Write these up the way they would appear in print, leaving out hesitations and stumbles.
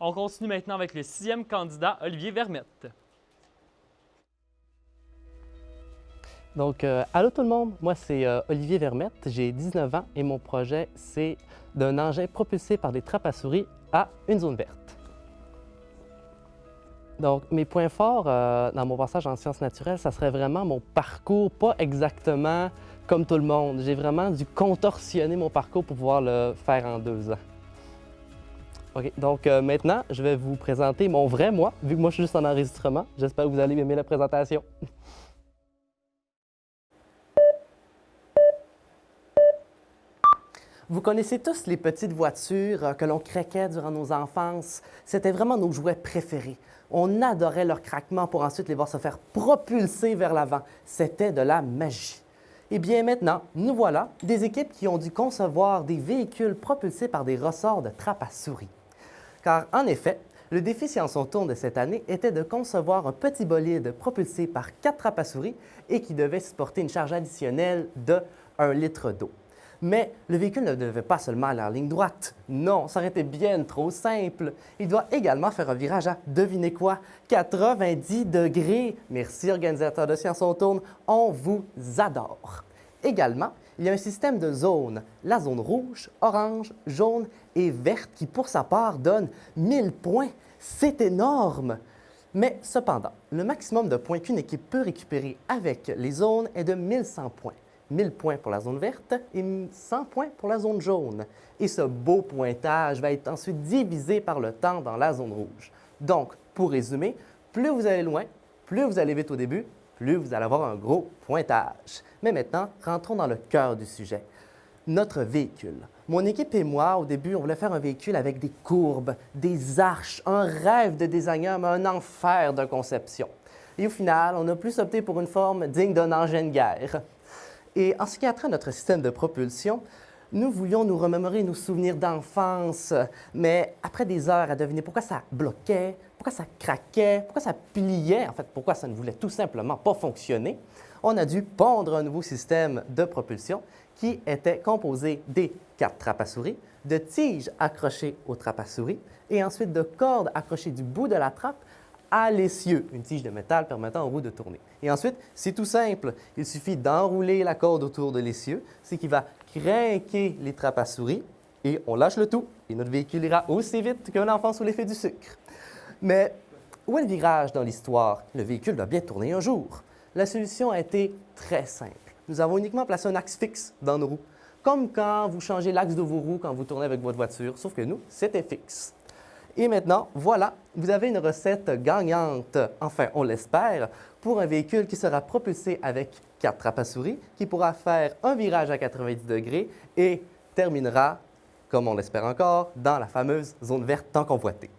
On continue maintenant avec le 6e candidat, Olivier Vermette. Donc, allô tout le monde, moi c'est Olivier Vermette, j'ai 19 ans et mon projet c'est d'un engin propulsé par des trappes à souris à une zone verte. Donc, mes points forts dans mon passage en sciences naturelles, ça serait vraiment mon parcours, pas exactement comme tout le monde. J'ai vraiment dû contorsionner mon parcours pour pouvoir le faire en 2 ans. OK, donc maintenant, je vais vous présenter mon vrai moi, vu que moi je suis juste en enregistrement. J'espère que vous allez aimer la présentation. Vous connaissez tous les petites voitures que l'on craquait durant nos enfances. C'était vraiment nos jouets préférés. On adorait leur craquement pour ensuite les voir se faire propulser vers l'avant. C'était de la magie. Eh bien maintenant, nous voilà, des équipes qui ont dû concevoir des véhicules propulsés par des ressorts de trappes à souris. Car en effet, le défi Science on tourne de cette année était de concevoir un petit bolide propulsé par 4 trappes à souris et qui devait supporter une charge additionnelle de 1 litre d'eau. Mais le véhicule ne devait pas seulement aller en ligne droite. Non, ça aurait été bien trop simple. Il doit également faire un virage à, devinez quoi, 90 degrés. Merci, organisateurs de Science on tourne, on vous adore. Également, il y a un système de zones, la zone rouge, orange, jaune et verte qui, pour sa part, donne 1000 points. C'est énorme! Mais cependant, le maximum de points qu'une équipe peut récupérer avec les zones est de 1100 points. 1000 points pour la zone verte et 100 points pour la zone jaune. Et ce beau pointage va être ensuite divisé par le temps dans la zone rouge. Donc, pour résumer, plus vous allez loin, plus vous allez vite au début, plus vous allez avoir un gros pointage. Mais maintenant, rentrons dans le cœur du sujet. Notre véhicule. Mon équipe et moi, au début, on voulait faire un véhicule avec des courbes, des arches, un rêve de designer, mais un enfer de conception. Et au final, on a plus opté pour une forme digne d'un engin de guerre. Et en ce qui a trait à notre système de propulsion, nous voulions nous remémorer nos souvenirs d'enfance, mais après des heures à deviner pourquoi ça bloquait, pourquoi ça craquait, pourquoi ça pliait, en fait, pourquoi ça ne voulait tout simplement pas fonctionner, on a dû pondre un nouveau système de propulsion qui était composé des 4 trappes à souris, de tiges accrochées aux trappes à souris et ensuite de cordes accrochées du bout de la trappe à l'essieu, une tige de métal permettant aux roues de tourner. Et ensuite, c'est tout simple. Il suffit d'enrouler la corde autour de l'essieu, ce qui va craquer les trappes à souris, et on lâche le tout, et notre véhicule ira aussi vite qu'un enfant sous l'effet du sucre. Mais où est le virage dans l'histoire? Le véhicule doit bien tourner un jour. La solution a été très simple. Nous avons uniquement placé un axe fixe dans nos roues, comme quand vous changez l'axe de vos roues quand vous tournez avec votre voiture, sauf que nous, c'était fixe. Et maintenant, voilà, vous avez une recette gagnante, enfin on l'espère, pour un véhicule qui sera propulsé avec 4 trappes à souris, qui pourra faire un virage à 90 degrés et terminera, comme on l'espère encore, dans la fameuse zone verte tant convoitée.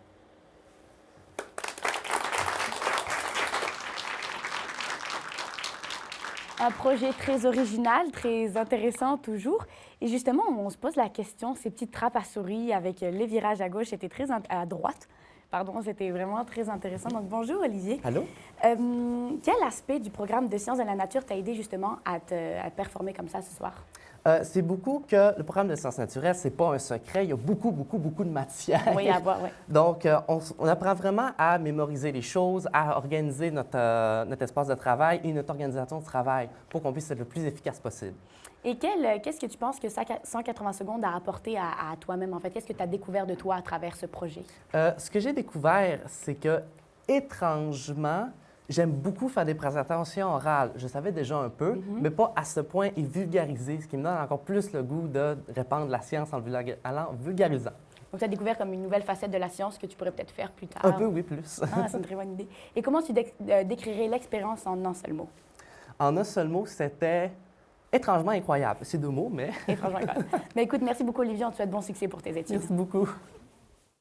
Un projet très original, très intéressant toujours. Et justement, on se pose la question, ces petites trappes à souris avec les virages à gauche étaient très à droite. Pardon, c'était vraiment très intéressant. Donc, bonjour Olivier. Allô? Quel aspect du programme de sciences de la nature t'a aidé justement à performer comme ça ce soir? C'est beaucoup que le programme de sciences naturelles, c'est pas un secret. Il y a beaucoup de matière. Oui, à voir, oui. Donc, on apprend vraiment à mémoriser les choses, à organiser notre espace de travail et notre organisation de travail pour qu'on puisse être le plus efficace possible. Et qu'est-ce que tu penses que 180 secondes a apporté à toi-même, en fait? Qu'est-ce que tu as découvert de toi à travers ce projet? Ce que j'ai découvert, c'est que, étrangement, j'aime beaucoup faire des présentations orales. Je savais déjà un peu, mais pas à ce point et vulgariser, ce qui me donne encore plus le goût de répandre la science en vulgarisant. Donc, tu as découvert comme une nouvelle facette de la science que tu pourrais peut-être faire plus tard. Un peu, oui, plus. Ah, c'est une très bonne idée. Et comment tu décrirais l'expérience en un seul mot? En un seul mot, c'était étrangement incroyable. C'est 2 mots, mais... Étrangement incroyable. Mais écoute, merci beaucoup, Olivier. On te souhaite bon succès pour tes études. Merci beaucoup.